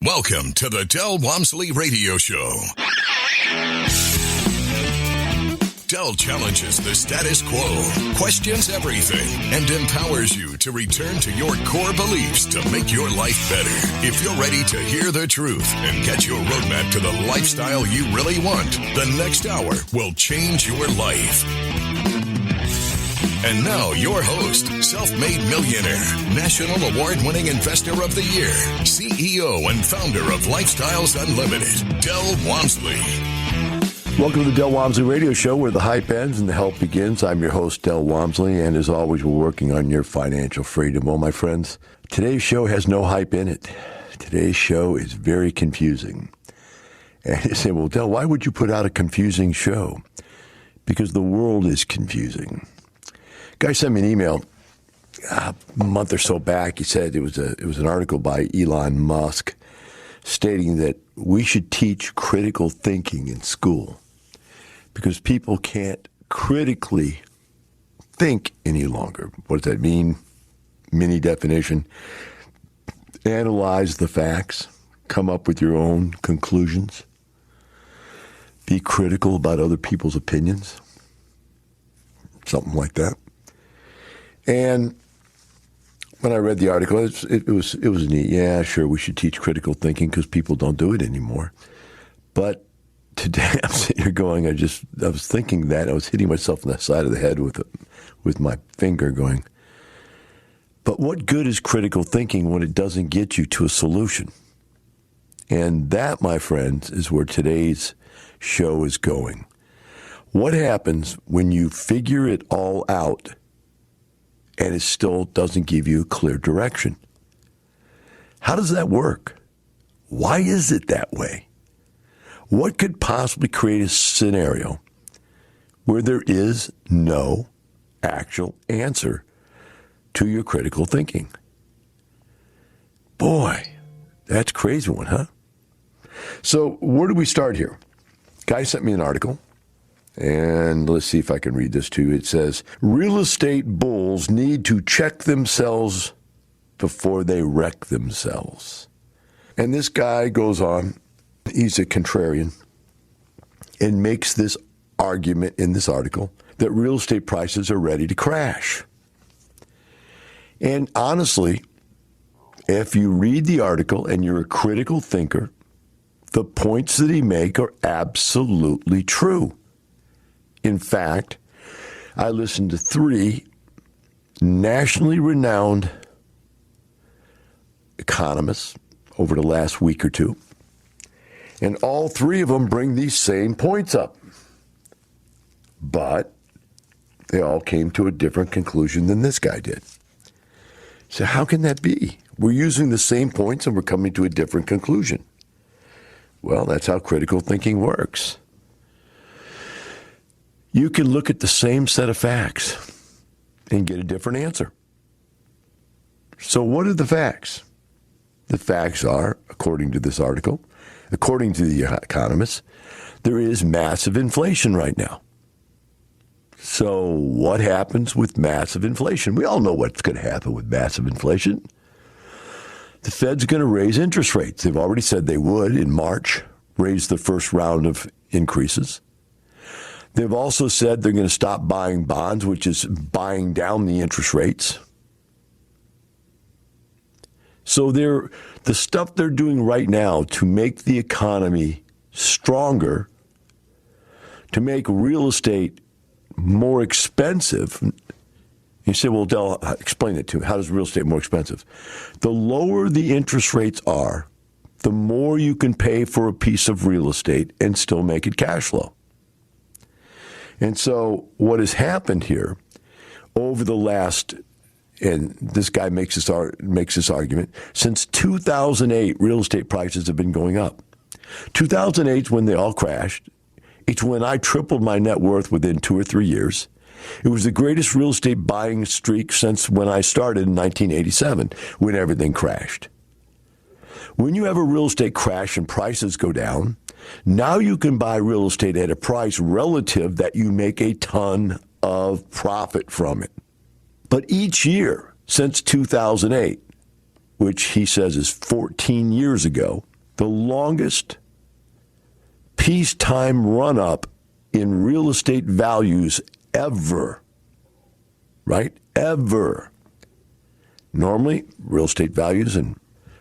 Welcome to the Del Walmsley Radio Show. Del challenges the status quo, questions everything, and empowers you to return to your core beliefs to make your life better. If you're ready to hear the truth and get your roadmap to the lifestyle you really want, the next hour will change your life. And now, your host, self-made millionaire, national award-winning investor of the year, CEO and founder of Lifestyles Unlimited, Del Walmsley. Welcome to the Del Walmsley Radio Show, where the hype ends and the help begins. I'm your host, Del Walmsley, and as always, we're working on your financial freedom. Well, my friends, today's show has no hype in it. Today's show is very confusing. And you say, well, Del, why would you put out a confusing show? Because the world is confusing. Guy sent me an email a month or so back. He said it was an article by Elon Musk stating that we should teach critical thinking in school because people can't critically think any longer. What does that mean? Mini definition. Analyze the facts. Come up with your own conclusions. Be critical about other people's opinions. Something like that. And when I read the article, it was neat. Yeah, sure, we should teach critical thinking because people don't do it anymore. But today I'm sitting here going, I was thinking that. I was hitting myself on the side of the head with my finger going, but what good is critical thinking when it doesn't get you to a solution? And that, my friends, is where today's show is going. What happens when you figure it all out and it still doesn't give you clear direction? How does that work? Why is it that way? What could possibly create a scenario where there is no actual answer to your critical thinking? Boy, that's a crazy one, huh? So where do we start here? Guy sent me an article. And let's see if I can read this to you. It says, real estate bulls need to check themselves before they wreck themselves. And this guy goes on, he's a contrarian, and makes this argument in this article that real estate prices are ready to crash. And honestly, if you read the article and you're a critical thinker, the points that he makes are absolutely true. In fact, I listened to 3 nationally renowned economists over the last week or two, and all 3 of them bring these same points up. But they all came to a different conclusion than this guy did. So how can that be? We're using the same points and we're coming to a different conclusion. Well, that's how critical thinking works. You can look at the same set of facts and get a different answer. So what are the facts? The facts are, according to this article, according to the economists, there is massive inflation right now. So what happens with massive inflation? We all know what's going to happen with massive inflation. The Fed's going to raise interest rates. They've already said they would in March, raise the first round of increases. They've also said they're going to stop buying bonds, which is buying down the interest rates. So the stuff they're doing right now to make the economy stronger, to make real estate more expensive. You say, well, Del, explain it to me. How does real estate more expensive? The lower the interest rates are, the more you can pay for a piece of real estate and still make it cash flow. And so what has happened here over the last, and this guy makes this argument, since 2008, real estate prices have been going up. 2008 is when they all crashed. It's when I tripled my net worth within 2 or 3 years. It was the greatest real estate buying streak since when I started in 1987, when everything crashed. When you have a real estate crash and prices go down, now you can buy real estate at a price relative that you make a ton of profit from it. But each year since 2008, which he says is 14 years ago, the longest peacetime run-up in real estate values ever, right? Ever. Normally, real estate values and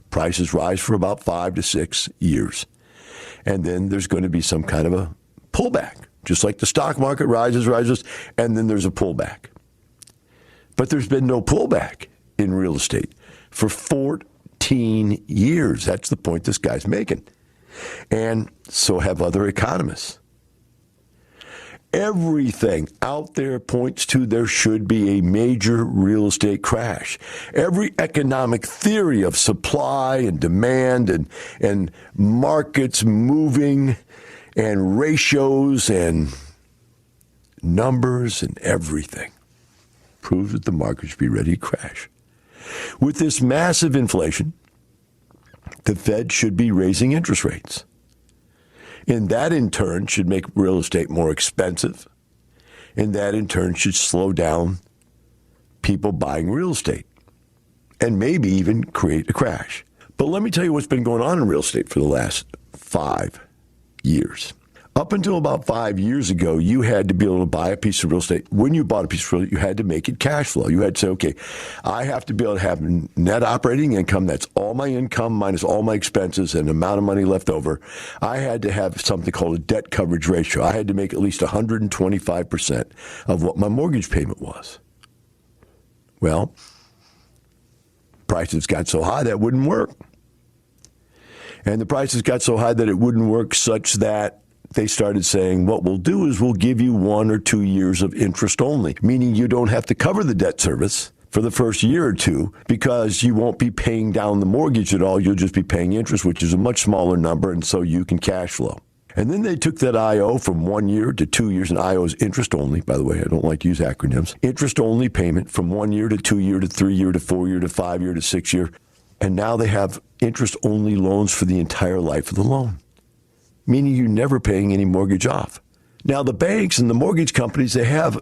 prices rise for about 5 to 6 years. And then there's going to be some kind of a pullback, just like the stock market rises, and then there's a pullback. But there's been no pullback in real estate for 14 years. That's the point this guy's making. And so have other economists. Everything out there points to there should be a major real estate crash. Every economic theory of supply and demand and markets moving and ratios and numbers and everything proves that the market should be ready to crash. With this massive inflation, the Fed should be raising interest rates. And that, in turn, should make real estate more expensive. And that, in turn, should slow down people buying real estate and maybe even create a crash. But let me tell you what's been going on in real estate for the last 5 years. Up until about 5 years ago, you had to be able to buy a piece of real estate. When you bought a piece of real estate, you had to make it cash flow. You had to say, okay, I have to be able to have net operating income. That's all my income minus all my expenses and the amount of money left over. I had to have something called a debt coverage ratio. I had to make at least 125% of what my mortgage payment was. Well, prices got so high that wouldn't work. And the prices got so high that it wouldn't work such that they started saying, what we'll do is we'll give you 1 or 2 years of interest only, meaning you don't have to cover the debt service for the first year or two because you won't be paying down the mortgage at all. You'll just be paying interest, which is a much smaller number, and so you can cash flow. And then they took that IO from 1 year to 2 years, and IO is interest only, by the way. I don't like to use acronyms. Interest only payment from 1 year to 2 year to 3 year to 4 year to 5 year to 6 year. And now they have interest only loans for the entire life of the loan, meaning you're never paying any mortgage off. Now, the banks and the mortgage companies, they have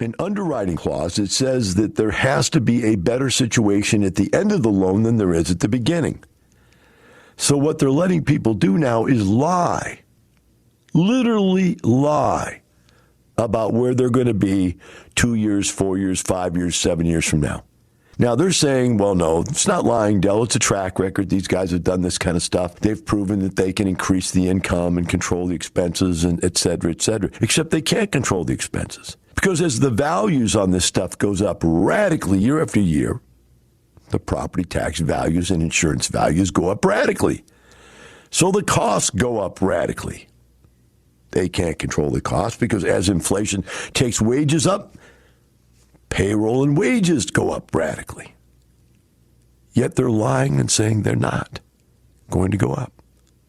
an underwriting clause that says that there has to be a better situation at the end of the loan than there is at the beginning. So what they're letting people do now is lie, literally lie about where they're going to be 2 years, 4 years, 5 years, 7 years from now. Now, they're saying, well, no, it's not lying, Del. It's a track record. These guys have done this kind of stuff. They've proven that they can increase the income and control the expenses, and et cetera, except they can't control the expenses. Because as the values on this stuff goes up radically year after year, the property tax values and insurance values go up radically. So the costs go up radically. They can't control the costs because as inflation takes wages up, payroll and wages go up radically. Yet they're lying and saying they're not going to go up.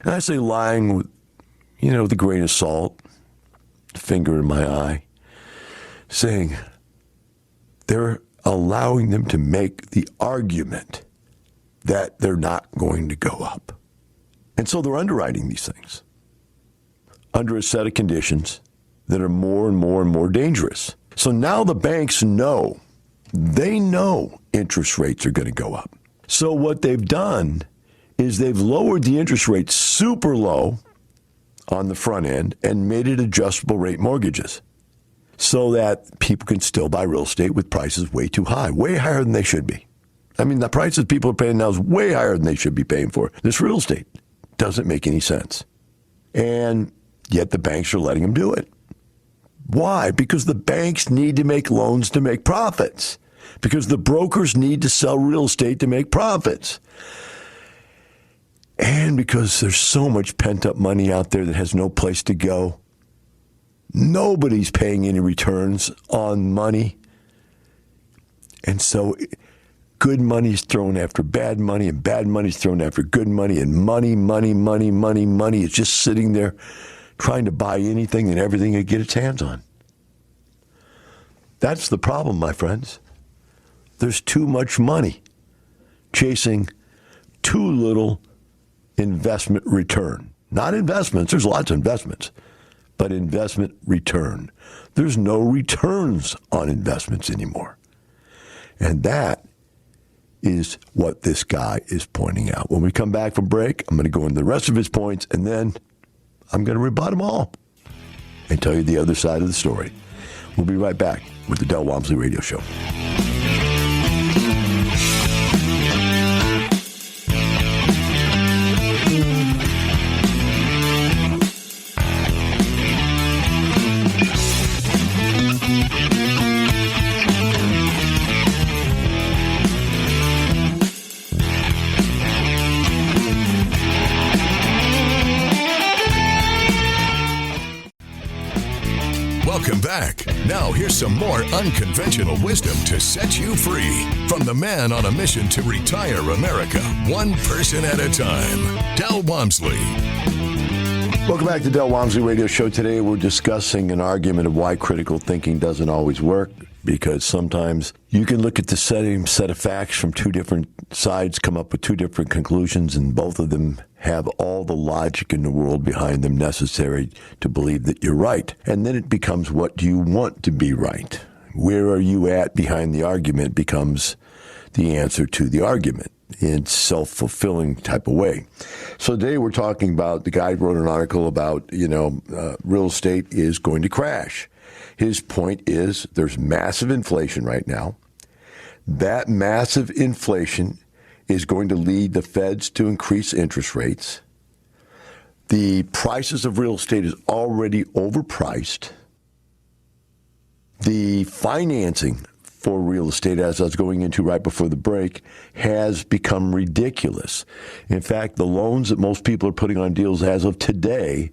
And I say lying with, the grain of salt, finger in my eye, saying they're allowing them to make the argument that they're not going to go up. And so they're underwriting these things under a set of conditions that are more and more and more dangerous. So now the banks know, they know interest rates are going to go up. So what they've done is they've lowered the interest rate super low on the front end and made it adjustable rate mortgages so that people can still buy real estate with prices way too high, way higher than they should be. I mean, the prices people are paying now is way higher than they should be paying for. This real estate doesn't make any sense. And yet the banks are letting them do it. Why? Because the banks need to make loans to make profits. Because the brokers need to sell real estate to make profits. And because there's so much pent-up money out there that has no place to go. Nobody's paying any returns on money. And so good money is thrown after bad money, and bad money is thrown after good money, and money is just sitting there trying to buy anything and everything it get its hands on. That's the problem, my friends. There's too much money chasing too little investment return. Not investments. There's lots of investments, but investment return. There's no returns on investments anymore. And that is what this guy is pointing out. When we come back from break, I'm going to go into the rest of his points, and then I'm going to rebut them all and tell you the other side of the story. We'll be right back with the Del Walmsley Radio Show. Welcome back. Now here's some more unconventional wisdom to set you free from the man on a mission to retire America, one person at a time, Del Walmsley. Welcome back to Del Walmsley Radio Show. Today we're discussing an argument of why critical thinking doesn't always work, because sometimes you can look at the same set of facts from two different sides, come up with two different conclusions, and both of them have all the logic in the world behind them necessary to believe that you're right. And then it becomes, what do you want to be right? Where are you at behind the argument becomes the answer to the argument in self-fulfilling type of way. So today we're talking about, the guy wrote an article about, real estate is going to crash. His point is there's massive inflation right now. That massive inflation is going to lead the feds to increase interest rates. The prices of real estate is already overpriced. The financing for real estate, as I was going into right before the break, has become ridiculous. In fact, the loans that most people are putting on deals as of today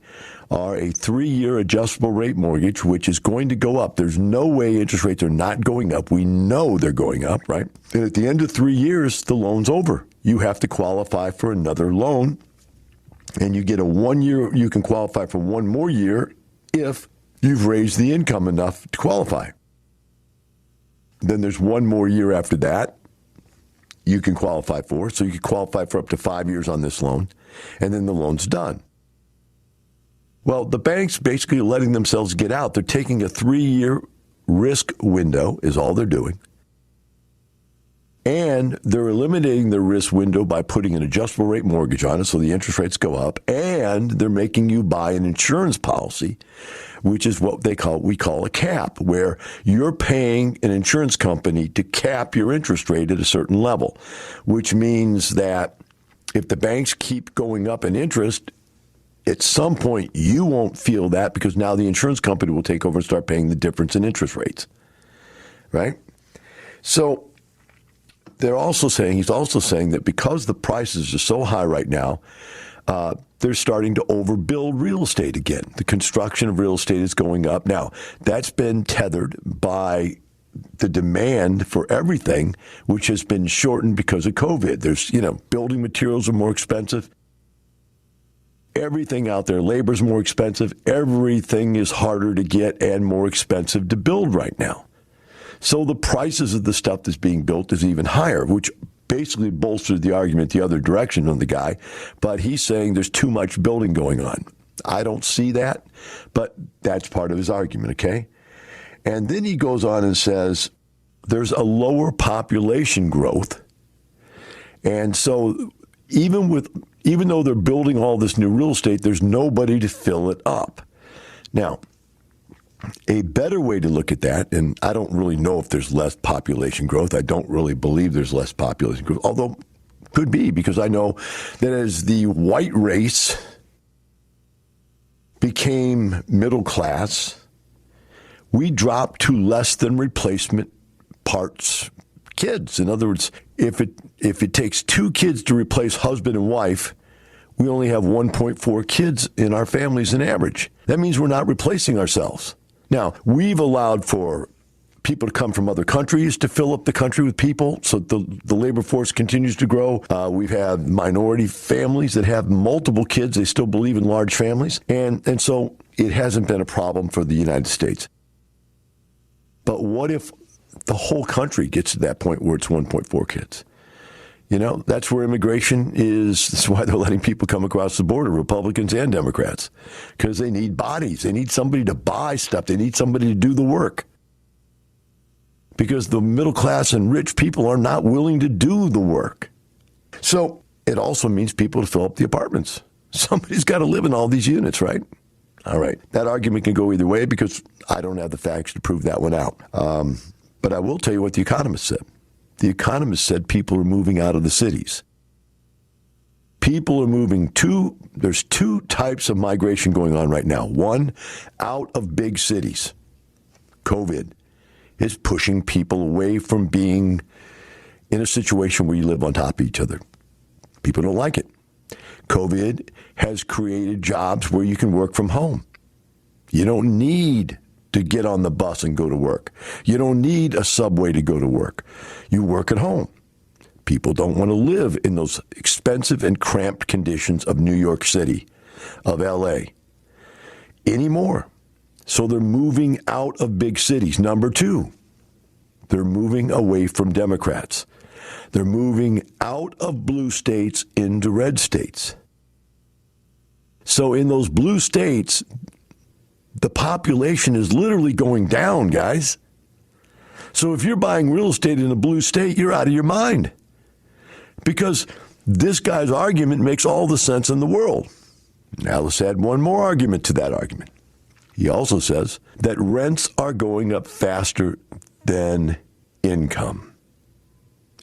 are a 3-year adjustable rate mortgage, which is going to go up. There's no way interest rates are not going up. We know they're going up, right? And at the end of 3 years, the loan's over. You have to qualify for another loan, and you get a 1 year, you can qualify for one more year if you've raised the income enough to qualify. Then there's one more year after that you can qualify for. So you can qualify for up to 5 years on this loan, and then the loan's done. Well, the banks basically letting themselves get out. They're taking a 3-year risk window is all they're doing. And they're eliminating the risk window by putting an adjustable rate mortgage on it so the interest rates go up. And they're making you buy an insurance policy, which is what we call a cap, where you're paying an insurance company to cap your interest rate at a certain level, which means that if the banks keep going up in interest, at some point you won't feel that, because now the insurance company will take over and start paying the difference in interest rates, right? So he's also saying that because the prices are so high right now, they're starting to overbuild real estate again. The construction of real estate is going up. Now, that's been tethered by the demand for everything, which has been shortened because of COVID. There's, building materials are more expensive. Everything out there, labor's more expensive. Everything is harder to get and more expensive to build right now. So the prices of the stuff that's being built is even higher, which basically bolstered the argument the other direction on the guy. But he's saying there's too much building going on. I don't see that, but that's part of his argument, okay? And then he goes on and says there's a lower population growth. And so even though they're building all this new real estate, there's nobody to fill it up. Now, a better way to look at that, and I don't really know if there's less population growth. I don't really believe there's less population growth, although could be, because I know that as the white race became middle class, we dropped to less than replacement parts kids. In other words, if it takes 2 kids to replace husband and wife, we only have 1.4 kids in our families on average. That means we're not replacing ourselves. Now, we've allowed for people to come from other countries to fill up the country with people, so the labor force continues to grow. We've had minority families that have multiple kids. They still believe in large families. And so it hasn't been a problem for the United States. But what if the whole country gets to that point where it's 1.4 kids? That's where immigration is. That's why they're letting people come across the border, Republicans and Democrats, because they need bodies. They need somebody to buy stuff. They need somebody to do the work. because the middle class and rich people are not willing to do the work. So it also means people to fill up the apartments. Somebody's got to live in all these units, right? All right. That argument can go either way because I don't have the facts to prove that one out. But I will tell you what the economists said. The economists said people are moving out of the cities. People are moving there's two types of migration going on right now. One, out of big cities. COVID is pushing people away from being in a situation where you live on top of each other. People don't like it. COVID has created jobs where you can work from home. You don't need to get on the bus and go to work. You don't need a subway to go to work. You work at home. People don't want to live in those expensive and cramped conditions of New York City, of LA, anymore. So they're moving out of big cities. Number two, they're moving away from Democrats. They're moving out of blue states into red states. So in those blue states, the population is literally going down, guys. So if you're buying real estate in a blue state, you're out of your mind. Because this guy's argument makes all the sense in the world. Now let's add one more argument to that argument. He also says that rents are going up faster than income.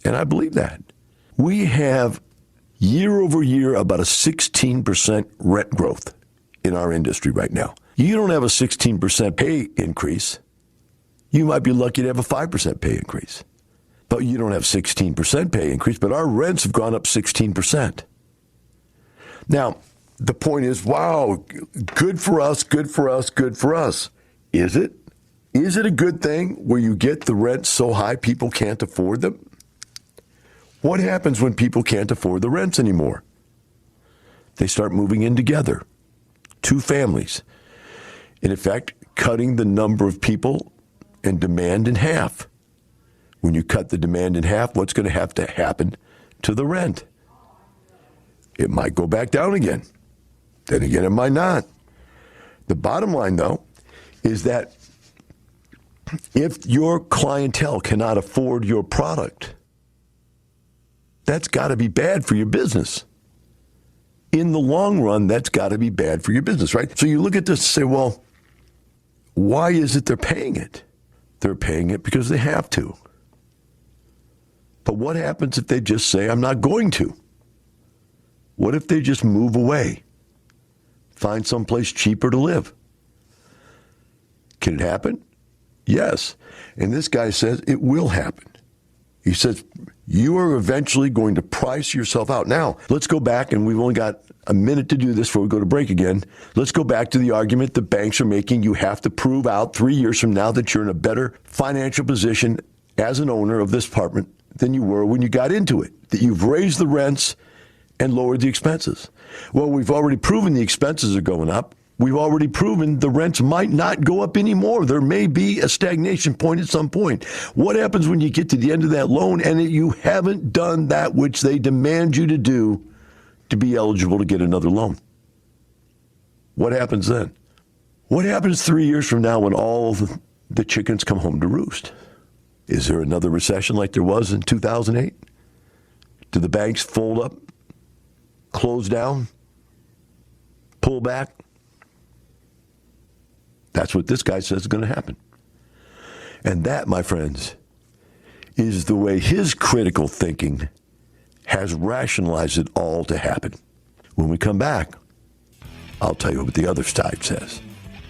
And I believe that. We have year over year about a 16% rent growth in our industry right now. You don't have a 16% pay increase. You might be lucky to have a 5% pay increase. But you don't have 16% pay increase, but our rents have gone up 16%. Now, the point is, wow, good for us, good for us, good for us. Is it? Is it a good thing where you get the rents so high people can't afford them? What happens when people can't afford the rents anymore? They start moving in together, two families. In effect, cutting the number of people and demand in half. When you cut the demand in half, what's going to have to happen to the rent? It might go back down again. Then again, it might not. The bottom line, though, is that if your clientele cannot afford your product, that's got to be bad for your business. In the long run, that's got to be bad for your business, right? So you look at this and say, well, why is it they're paying it? They're paying it because they have to. But what happens if they just say, I'm not going to? What if they just move away? Find someplace cheaper to live? Can it happen? Yes. And this guy says it will happen. He says, you are eventually going to price yourself out. Now, let's go back, and we've only got a minute to do this before we go to break again. Let's go back to the argument the banks are making. You have to prove out 3 years from now that you're in a better financial position as an owner of this apartment than you were when you got into it, that you've raised the rents and lowered the expenses. Well, we've already proven the expenses are going up. We've already proven the rents might not go up anymore. There may be a stagnation point at some point. What happens when you get to the end of that loan and you haven't done that which they demand you to do to be eligible to get another loan? What happens then? What happens 3 years from now when all the chickens come home to roost? Is there another recession like there was in 2008? Do the banks fold up, close down, pull back? That's what this guy says is going to happen. And that, my friends, is the way his critical thinking has rationalized it all to happen. When we come back, I'll tell you what the other side says.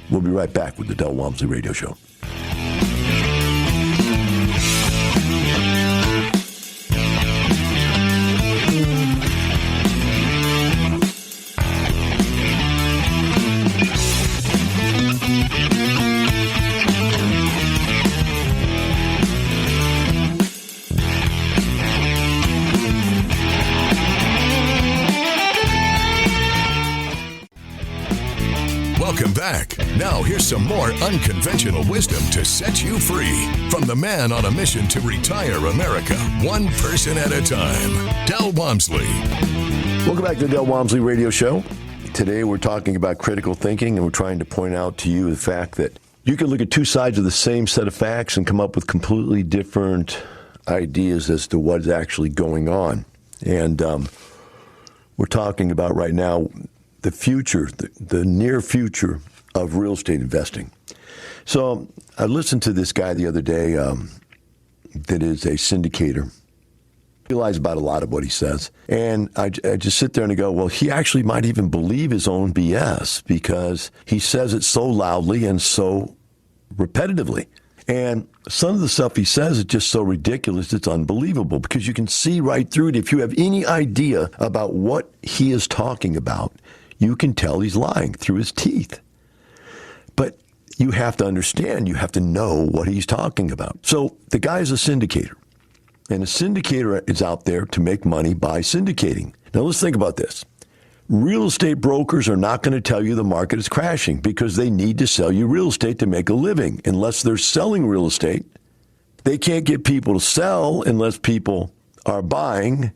We'll be right back with the Del Walmsley Radio Show. Welcome back. Now here's some more unconventional wisdom to set you free from the man on a mission to retire America, one person at a time, Del Walmsley. Welcome back to the Del Walmsley Radio Show. Today we're talking about critical thinking, and we're trying to point out to you the fact that You can look at two sides of the same set of facts and come up with completely different ideas as to what's actually going on. And we're talking about right now the future, the near future of real estate investing. So I listened to this guy the other day that is a syndicator. I realize about a lot of what he says. And I just sit there and I go, well, he actually might even believe his own BS because he says it so loudly and so repetitively. And some of the stuff he says is just so ridiculous, it's unbelievable because you can see right through it. If you have any idea about what he is talking about, you can tell he's lying through his teeth. But you have to understand, you have to know what he's talking about. So the guy is a syndicator. And a syndicator is out there to make money by syndicating. Now let's think about this. Real estate brokers are not going to tell you the market is crashing because they need to sell you real estate to make a living. Unless they're selling real estate, they can't get people to sell unless people are buying.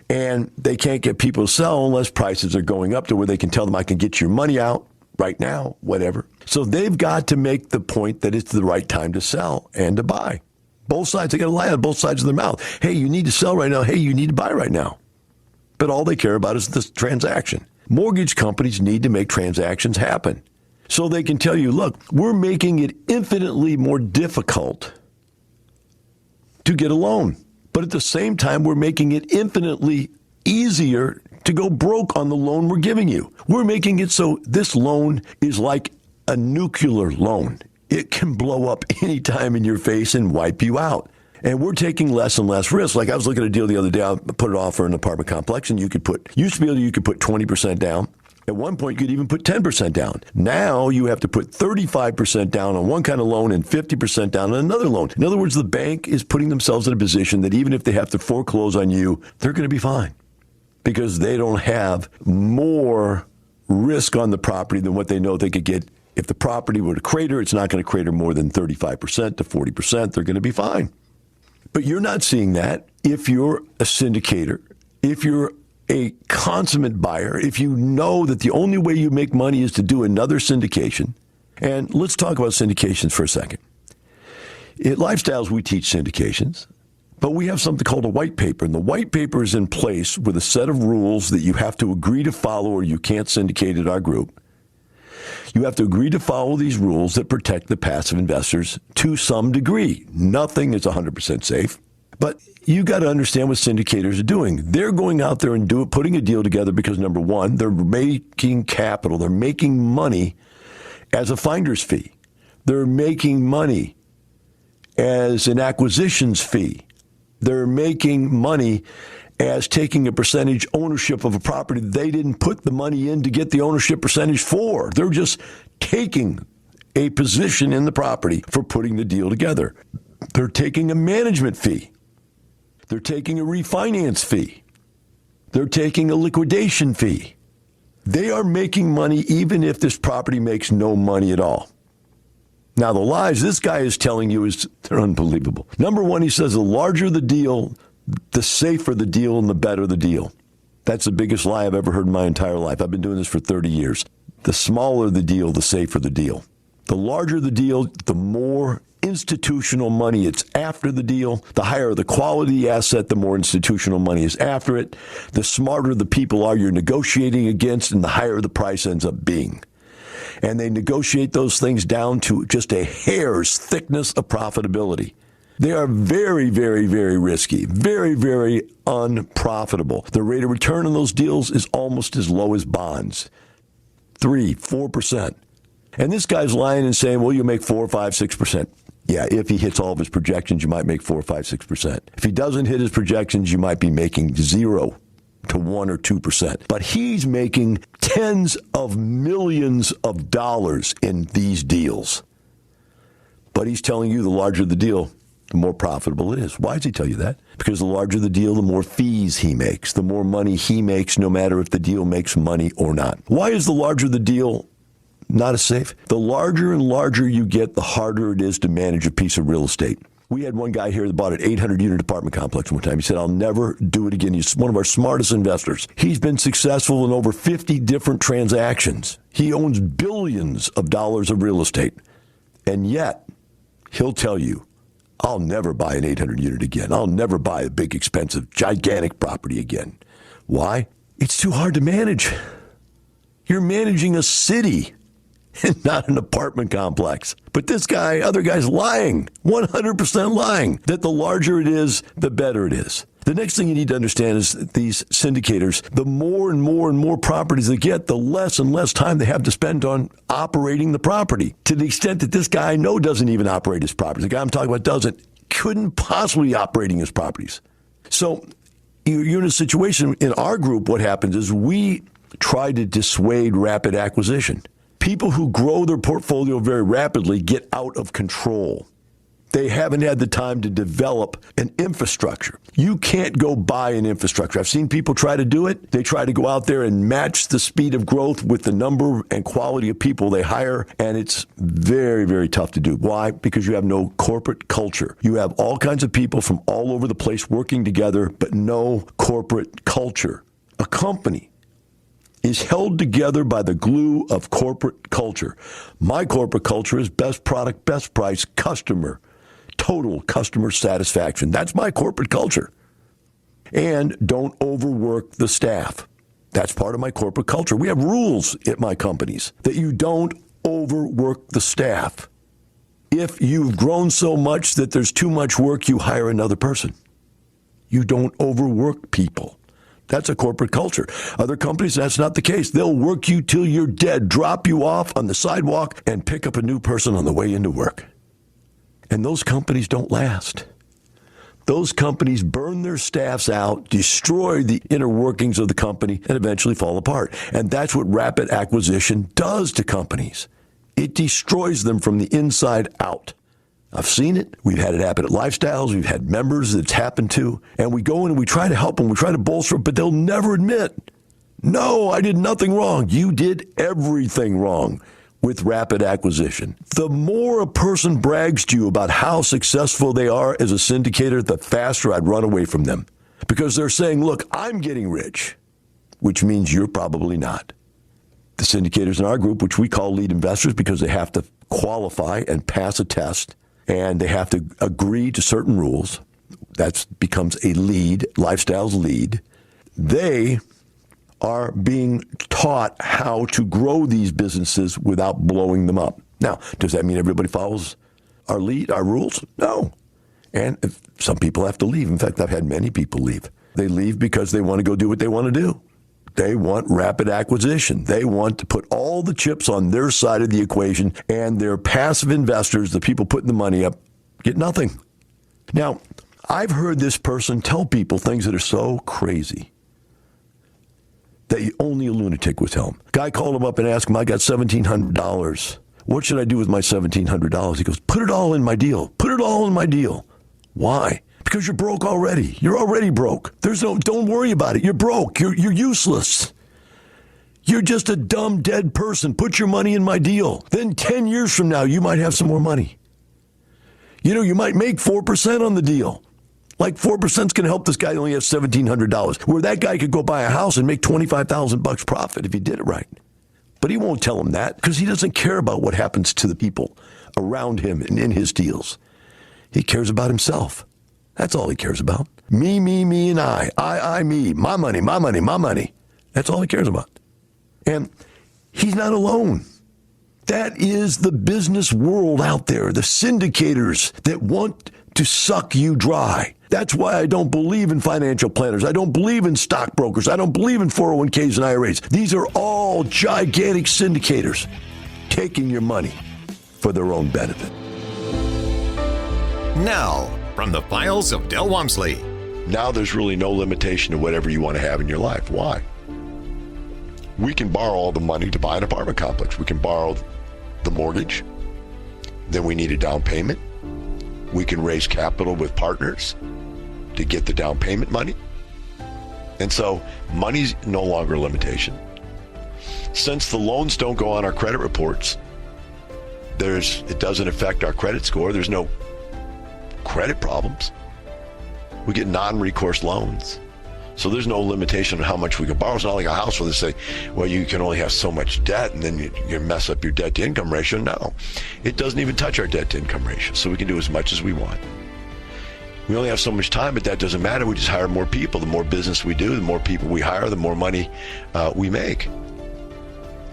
And they can't get people to sell unless prices are going up to where they can tell them, I can get your money out right now, whatever. So they've got to make the point that it's the right time to sell and to buy. Both sides, they got to lie on both sides of their mouth. Hey, you need to sell right now. Hey, you need to buy right now. But all they care about is this transaction. Mortgage companies need to make transactions happen. So they can tell you, look, we're making it infinitely more difficult to get a loan. But at the same time, we're making it infinitely easier to go broke on the loan we're giving you. We're making it so this loan is like a nuclear loan. It can blow up any time in your face and wipe you out. And we're taking less and less risk. Like I was looking at a deal the other day, I put it off for an apartment complex, and you could put 20% down. At one point, you could even put 10% down. Now you have to put 35% down on one kind of loan and 50% down on another loan. In other words, the bank is putting themselves in a position that even if they have to foreclose on you, they're going to be fine because they don't have more risk on the property than what they know they could get. If the property were to crater, it's not going to crater more than 35% to 40%. They're going to be fine. But you're not seeing that if you're a syndicator, if you're a consummate buyer, if you know that the only way you make money is to do another syndication. And let's talk about syndications for a second. At Lifestyles, we teach syndications, but we have something called a white paper. And the white paper is in place with a set of rules that you have to agree to follow or you can't syndicate at our group. You have to agree to follow these rules that protect the passive investors to some degree. Nothing is 100% safe, but you got to understand what syndicators are doing. They're going out there and putting a deal together because, number one, they're making capital. They're making money as a finder's fee. They're making money as an acquisitions fee. They're making money as taking a percentage ownership of a property they didn't put the money in to get the ownership percentage for. They're just taking a position in the property for putting the deal together. They're taking a management fee. They're taking a refinance fee. They're taking a liquidation fee. They are making money even if this property makes no money at all. Now, the lies this guy is telling you they're unbelievable. Number one, he says the larger the deal, the safer the deal and the better the deal. That's the biggest lie I've ever heard in my entire life. I've been doing this for 30 years. The smaller the deal, the safer the deal. The larger the deal, the more institutional money it's after the deal. The higher the quality asset, the more institutional money is after it. The smarter the people are you're negotiating against, and the higher the price ends up being. And they negotiate those things down to just a hair's thickness of profitability. They are very, very, very risky, very, very unprofitable. The rate of return on those deals is almost as low as bonds, 3-4%. And this guy's lying and saying, well, you'll make 4, 5, 6%. Yeah, if he hits all of his projections, you might make 4, 5, 6%. If he doesn't hit his projections, you might be making 0 to 1 or 2%. But he's making tens of millions of dollars in these deals. But he's telling you the larger the deal, the more profitable it is. Why does he tell you that? Because the larger the deal, the more fees he makes, the more money he makes, no matter if the deal makes money or not. Why is the larger the deal not as safe? The larger and larger you get, the harder it is to manage a piece of real estate. We had one guy here that bought an 800-unit apartment complex one time. He said, I'll never do it again. He's one of our smartest investors. He's been successful in over 50 different transactions. He owns billions of dollars of real estate. And yet, he'll tell you, I'll never buy an 800 unit again. I'll never buy a big, expensive, gigantic property again. Why? It's too hard to manage. You're managing a city and not an apartment complex. But this guy, other guy's lying, 100% lying, that the larger it is, the better it is. The next thing you need to understand is that these syndicators, the more and more and more properties they get, the less and less time they have to spend on operating the property. To the extent that this guy I know doesn't even operate his properties. The guy I'm talking about couldn't possibly be operating his properties. So you're in a situation, in our group, what happens is we try to dissuade rapid acquisition. People who grow their portfolio very rapidly get out of control. They haven't had the time to develop an infrastructure. You can't go buy an infrastructure. I've seen people try to do it. They try to go out there and match the speed of growth with the number and quality of people they hire, and it's very, very tough to do. Why? Because you have no corporate culture. You have all kinds of people from all over the place working together, but no corporate culture. A company is held together by the glue of corporate culture. My corporate culture is best product, best price, customer, total customer satisfaction. That's my corporate culture. And don't overwork the staff. That's part of my corporate culture. We have rules at my companies that you don't overwork the staff. If you've grown so much that there's too much work, you hire another person. You don't overwork people. That's a corporate culture. Other companies, that's not the case. They'll work you till you're dead, drop you off on the sidewalk, and pick up a new person on the way into work. And those companies don't last. Those companies burn their staffs out, destroy the inner workings of the company, and eventually fall apart. And that's what rapid acquisition does to companies. It destroys them from the inside out. I've seen it. We've had it happen at Lifestyles. We've had members that it's happened to. And we go in and we try to help them. We try to bolster them, but they'll never admit, no, I did nothing wrong. You did everything wrong with rapid acquisition. The more a person brags to you about how successful they are as a syndicator, the faster I'd run away from them. Because they're saying, look, I'm getting rich, which means you're probably not. The syndicators in our group, which we call lead investors because they have to qualify and pass a test, and they have to agree to certain rules. That becomes a lead, Lifestyles lead. They are being taught how to grow these businesses without blowing them up. Now, does that mean everybody follows our lead, our rules? No. And some people have to leave. In fact, I've had many people leave. They leave because they want to go do what they want to do. They want rapid acquisition. They want to put all the chips on their side of the equation, and their passive investors, the people putting the money up, get nothing. Now, I've heard this person tell people things that are so crazy that only a lunatic would tell him. Guy called him up and asked him, I got $1,700. What should I do with my $1,700? He goes, put it all in my deal. Put it all in my deal. Why? Because you're broke already. You're already broke. Don't worry about it. You're broke. You're useless. You're just a dumb, dead person. Put your money in my deal. Then 10 years from now, you might have some more money. You might make 4% on the deal. Like 4% is going to help this guy only have $1,700, where that guy could go buy a house and make $25,000 profit if he did it right. But he won't tell him that because he doesn't care about what happens to the people around him and in his deals. He cares about himself. That's all he cares about. Me, and I, me, my money, my money, my money. That's all he cares about. And he's not alone. That is the business world out there, the syndicators that want to suck you dry. That's why I don't believe in financial planners. I don't believe in stockbrokers. I don't believe in 401ks and IRAs. These are all gigantic syndicators taking your money for their own benefit. Now, from the files of Del Walmsley. Now there's really no limitation to whatever you want to have in your life. Why? We can borrow all the money to buy an apartment complex. We can borrow the mortgage. Then we need a down payment. We can raise capital with partners to get the down payment money. And so money's no longer a limitation. Since the loans don't go on our credit reports, it doesn't affect our credit score. There's no credit problems. We get non-recourse loans. So there's no limitation on how much we can borrow. It's not like a house where they say, well, you can only have so much debt and then you mess up your debt to income ratio. No, it doesn't even touch our debt to income ratio. So we can do as much as we want. We only have so much time, but that doesn't matter. We just hire more people. The more business we do, the more people we hire, the more money we make.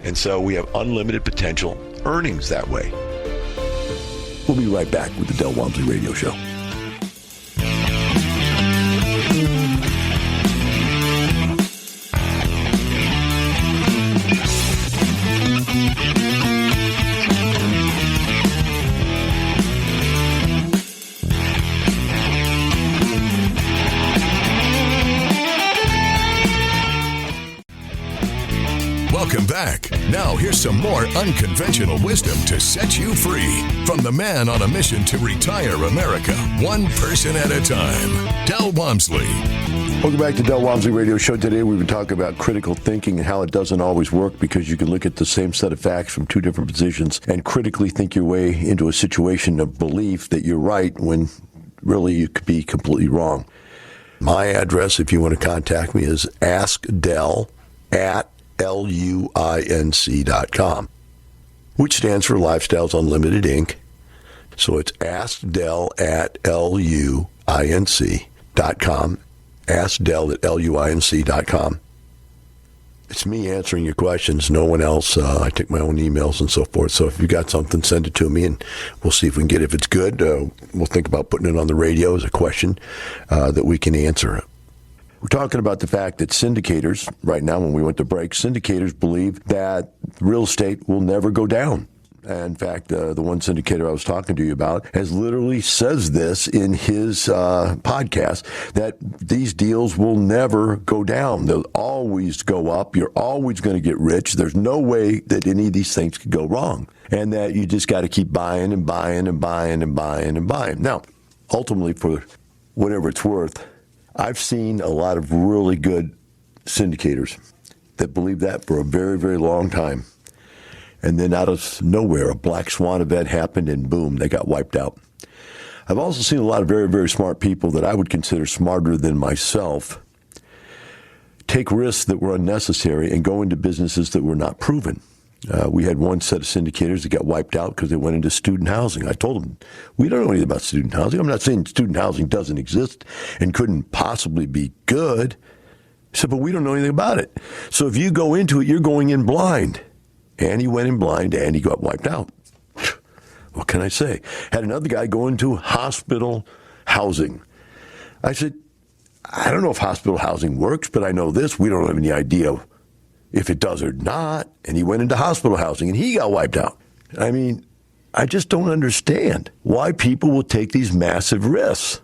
And so we have unlimited potential earnings that way. We'll be right back with the Del Walmsley Radio Show. Welcome back. Now here's some more unconventional wisdom to set you free from the man on a mission to retire America, one person at a time, Del Walmsley. Welcome back to Del Walmsley Radio Show. Today we've been talking about critical thinking and how it doesn't always work because you can look at the same set of facts from two different positions and critically think your way into a situation of belief that you're right when really you could be completely wrong. My address, if you want to contact me, is askdel@luinc.com, which stands for Lifestyles Unlimited Inc. So it's askdel@luinc.com, askdel@luinc.com. It's me answering your questions, no one else. I take my own emails and so forth. So if you got something, send it to me, and we'll see if we can get it. If it's good, we'll think about putting it on the radio as a question that we can answer. We're talking about the fact that syndicators, right now when we went to break, syndicators believe that real estate will never go down. In fact, the one syndicator I was talking to you about has literally says this in his podcast, that these deals will never go down. They'll always go up. You're always going to get rich. There's no way that any of these things could go wrong. And that you just got to keep buying and buying and buying and buying and buying. Now, ultimately, for whatever it's worth, I've seen a lot of really good syndicators that believe that for a very, very long time. And then out of nowhere, a black swan event happened and boom, they got wiped out. I've also seen a lot of very, very smart people that I would consider smarter than myself take risks that were unnecessary and go into businesses that were not proven. We had one set of syndicators that got wiped out because they went into student housing. I told them, we don't know anything about student housing. I'm not saying student housing doesn't exist and couldn't possibly be good. I said, but we don't know anything about it. So if you go into it, you're going in blind. And he went in blind and he got wiped out. What can I say? Had another guy go into hospital housing. I said, I don't know if hospital housing works, but I know this. We don't have any idea if it does or not. And he went into hospital housing and he got wiped out. I mean, I just don't understand why people will take these massive risks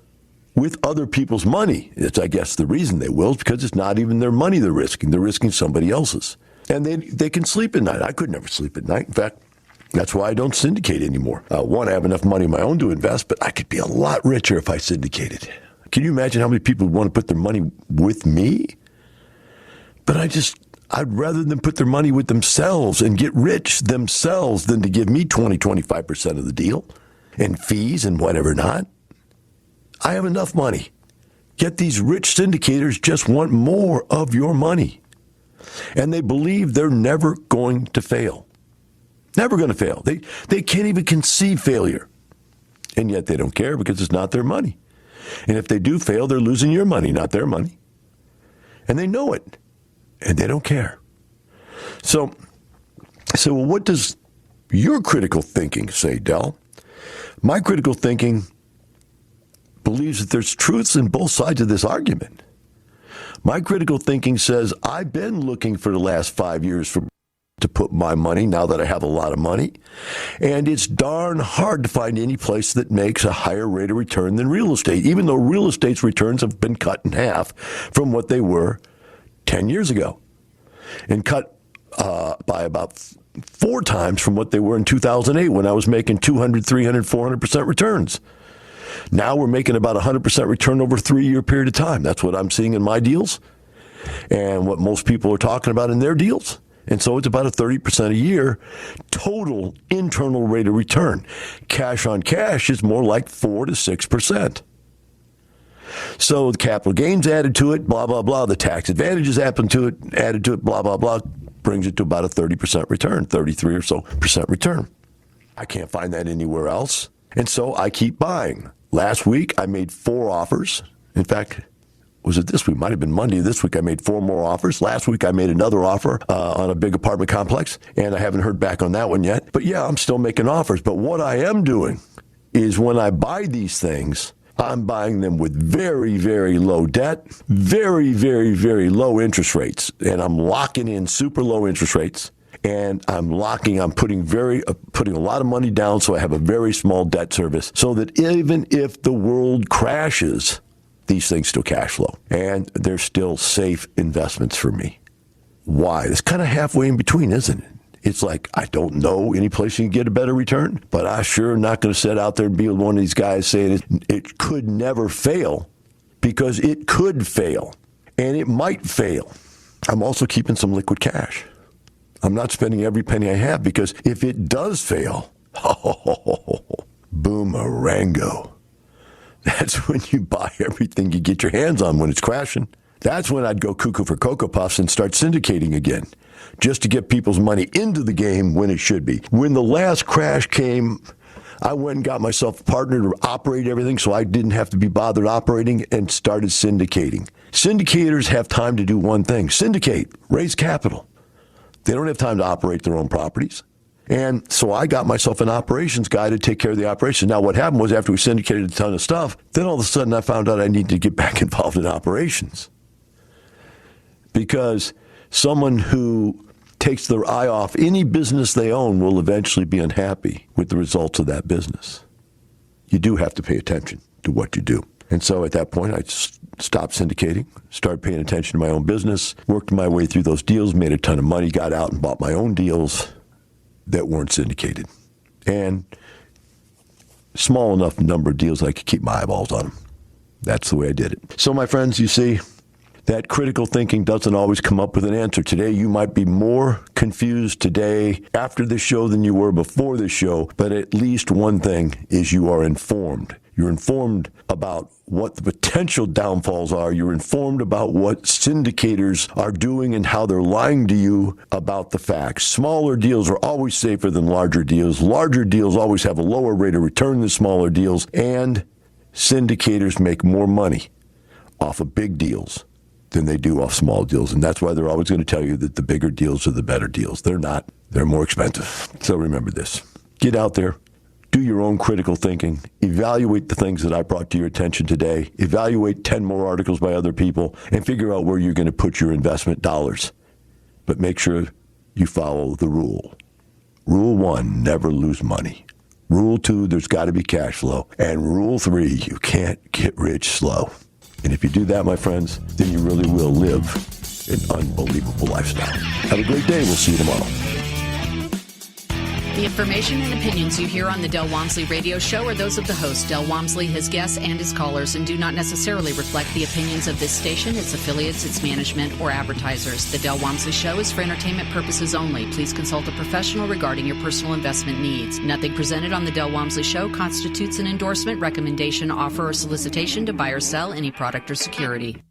with other people's money. It's, I guess, the reason they will is because it's not even their money they're risking. They're risking somebody else's. And they can sleep at night. I could never sleep at night. In fact, that's why I don't syndicate anymore. One, I have enough money of my own to invest, but I could be a lot richer if I syndicated. Can you imagine how many people would want to put their money with me? But I'd rather them put their money with themselves and get rich themselves than to give me 20, 25% of the deal and fees and whatever not. I have enough money. Yet these rich syndicators just want more of your money. And they believe they're never going to fail. Never going to fail. They can't even conceive failure. And yet they don't care because it's not their money. And if they do fail, they're losing your money, not their money. And they know it. And they don't care. So well, what does your critical thinking say, Del? My critical thinking believes that there's truths in both sides of this argument. My critical thinking says I've been looking for the last 5 years to put my money now that I have a lot of money. And it's darn hard to find any place that makes a higher rate of return than real estate, even though real estate's returns have been cut in half from what they were 10 years ago and cut by about 4 times from what they were in 2008 when I was making 200, 300, 400% returns. Now we're making about 100% return over a 3-year period of time. That's what I'm seeing in my deals and what most people are talking about in their deals. And so it's about a 30% a year total internal rate of return. Cash on cash is more like 4 to 6%. So the capital gains added to it, blah, blah, blah. The tax advantages added to it, blah, blah, blah. Brings it to about a 30% return, 33 or so percent return. I can't find that anywhere else. And so I keep buying. Last week, I made 4 offers. In fact, was it this week? Might have been Monday. This week, I made 4 more offers. Last week, I made another offer on a big apartment complex, and I haven't heard back on that one yet. But yeah, I'm still making offers. But what I am doing is when I buy these things, I'm buying them with very, very low debt, very, very, very low interest rates. And I'm locking in super low interest rates. And I'm putting a lot of money down so I have a very small debt service so that even if the world crashes, these things still cash flow. And they're still safe investments for me. Why? It's kind of halfway in between, isn't it? It's like, I don't know any place you can get a better return, but I sure am not going to sit out there and be one of these guys saying it could never fail, because it could fail, and it might fail. I'm also keeping some liquid cash. I'm not spending every penny I have, because if it does fail, boomerango. That's when you buy everything you get your hands on when it's crashing. That's when I'd go cuckoo for Cocoa Puffs and start syndicating again, just to get people's money into the game when it should be. When the last crash came, I went and got myself a partner to operate everything so I didn't have to be bothered operating, and started syndicating. Syndicators have time to do one thing: syndicate, raise capital. They don't have time to operate their own properties. And so I got myself an operations guy to take care of the operation. Now, what happened was, after we syndicated a ton of stuff, then all of a sudden I found out I needed to get back involved in operations. Because someone who takes their eye off any business they own will eventually be unhappy with the results of that business. You do have to pay attention to what you do. And so at that point, I stopped syndicating, started paying attention to my own business, worked my way through those deals, made a ton of money, got out and bought my own deals that weren't syndicated. And small enough number of deals I could keep my eyeballs on them. That's the way I did it. So, my friends, you see, that critical thinking doesn't always come up with an answer. Today, you might be more confused today after the show than you were before the show, but at least one thing is you are informed. You're informed about what the potential downfalls are. You're informed about what syndicators are doing and how they're lying to you about the facts. Smaller deals are always safer than larger deals. Larger deals always have a lower rate of return than smaller deals. And syndicators make more money off of big deals than they do off small deals. And that's why they're always going to tell you that the bigger deals are the better deals. They're not. They're more expensive. So remember this. Get out there. Do your own critical thinking. Evaluate the things that I brought to your attention today. Evaluate 10 more articles by other people and figure out where you're going to put your investment dollars. But make sure you follow the rule. Rule 1, never lose money. Rule 2, there's got to be cash flow. And Rule 3, you can't get rich slow. And if you do that, my friends, then you really will live an unbelievable lifestyle. Have a great day. We'll see you tomorrow. The information and opinions you hear on the Del Walmsley radio show are those of the host, Del Walmsley, his guests, and his callers, and do not necessarily reflect the opinions of this station, its affiliates, its management, or advertisers. The Del Walmsley show is for entertainment purposes only. Please consult a professional regarding your personal investment needs. Nothing presented on the Del Walmsley show constitutes an endorsement, recommendation, offer, or solicitation to buy or sell any product or security.